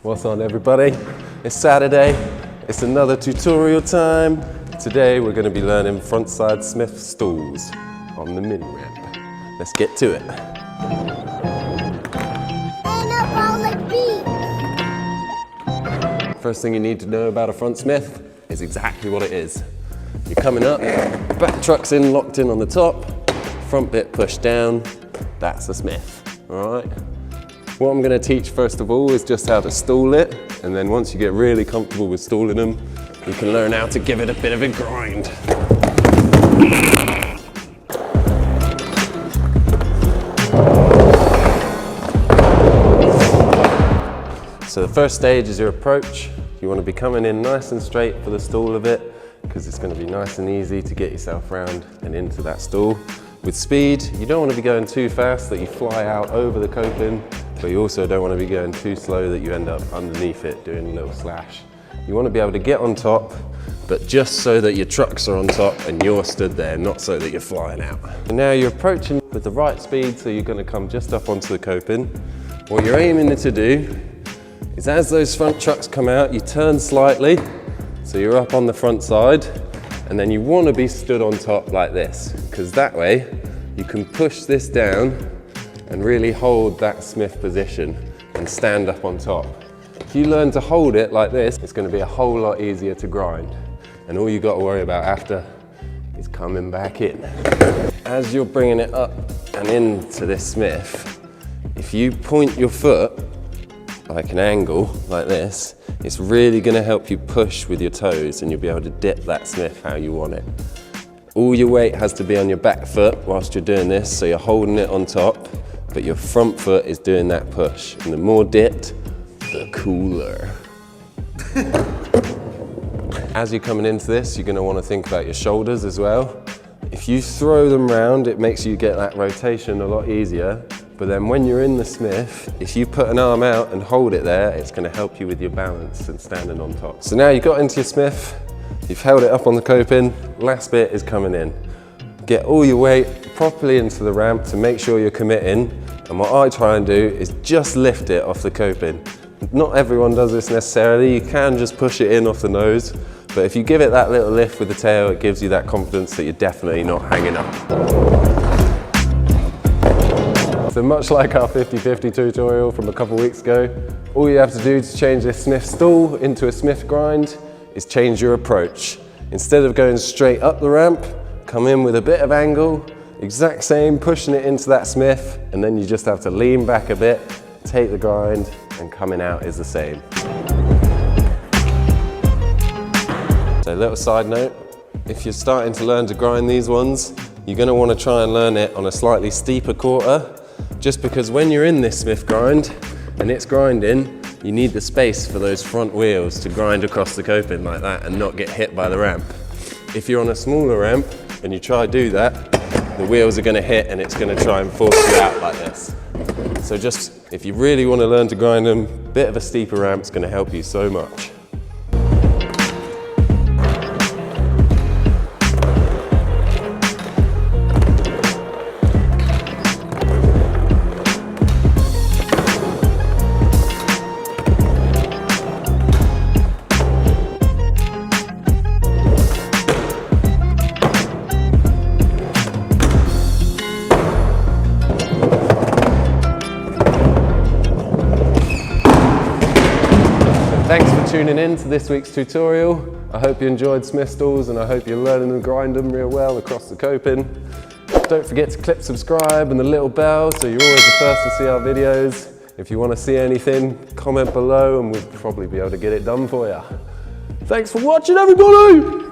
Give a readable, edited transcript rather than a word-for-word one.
What's on, everybody? It's Saturday, it's another tutorial time. Today we're going to be learning frontside Smith stools on the mini ramp. Let's get to it. First thing you need to know about a front Smith is exactly what it is. You're coming up, back truck's in, locked in on the top, front bit pushed down, that's a Smith, all right? What I'm going to teach first of all is just how to stool it, and then once you get really comfortable with stooling them, you can learn how to give it a bit of a grind. So the first stage is your approach. You want to be coming in nice and straight for the stool of it, because it's going to be nice and easy to get yourself round and into that stool. With speed, you don't want to be going too fast that you fly out over the coping, but you also don't want to be going too slow that you end up underneath it doing a little slash. You want to be able to get on top, but just so that your trucks are on top and you're stood there, not so that you're flying out. And now you're approaching with the right speed, so you're going to come just up onto the coping. What you're aiming to do is as those front trucks come out, you turn slightly, so you're up on the front side, and then you want to be stood on top like this, because that way you can push this down and really hold that Smith position and stand up on top. If you learn to hold it like this, it's going to be a whole lot easier to grind, and all you got to worry about after is coming back in. As you're bringing it up and into this Smith, if you point your foot like an angle like this, it's really going to help you push with your toes, and you'll be able to dip that Smith how you want it. All your weight has to be on your back foot whilst you're doing this, so you're holding it on top, but your front foot is doing that push. And the more dipped, the cooler. As you're coming into this, you're going to want to think about your shoulders as well. If you throw them round, it makes you get that rotation a lot easier. But then when you're in the Smith, if you put an arm out and hold it there, it's going to help you with your balance and standing on top. So now you've got into your Smith, you've held it up on the coping, last bit is coming in. Get all your weight properly into the ramp to make sure you're committing, and what I try and do is just lift it off the coping. Not everyone does this necessarily, you can just push it in off the nose, but if you give it that little lift with the tail, it gives you that confidence that you're definitely not hanging up. So much like our 50-50 tutorial from a couple weeks ago, all you have to do to change this Smith stool into a Smith grind is change your approach. Instead of going straight up the ramp, come in with a bit of angle, exact same, pushing it into that Smith, and then you just have to lean back a bit, take the grind, and coming out is the same. So a little side note, if you're starting to learn to grind these ones, you're going to want to try and learn it on a slightly steeper quarter, just because when you're in this Smith grind and it's grinding, you need the space for those front wheels to grind across the coping like that and not get hit by the ramp. If you're on a smaller ramp and you try to do that, the wheels are going to hit and it's going to try and force you out like this. So just, if you really want to learn to grind them, a bit of a steeper ramp is going to help you so much. Thanks for tuning in to this week's tutorial. I hope you enjoyed Smith stools, and I hope you're learning to grind them real well across the coping. Don't forget to click subscribe and the little bell so you're always the first to see our videos. If you want to see anything, comment below and we'll probably be able to get it done for you. Thanks for watching, everybody!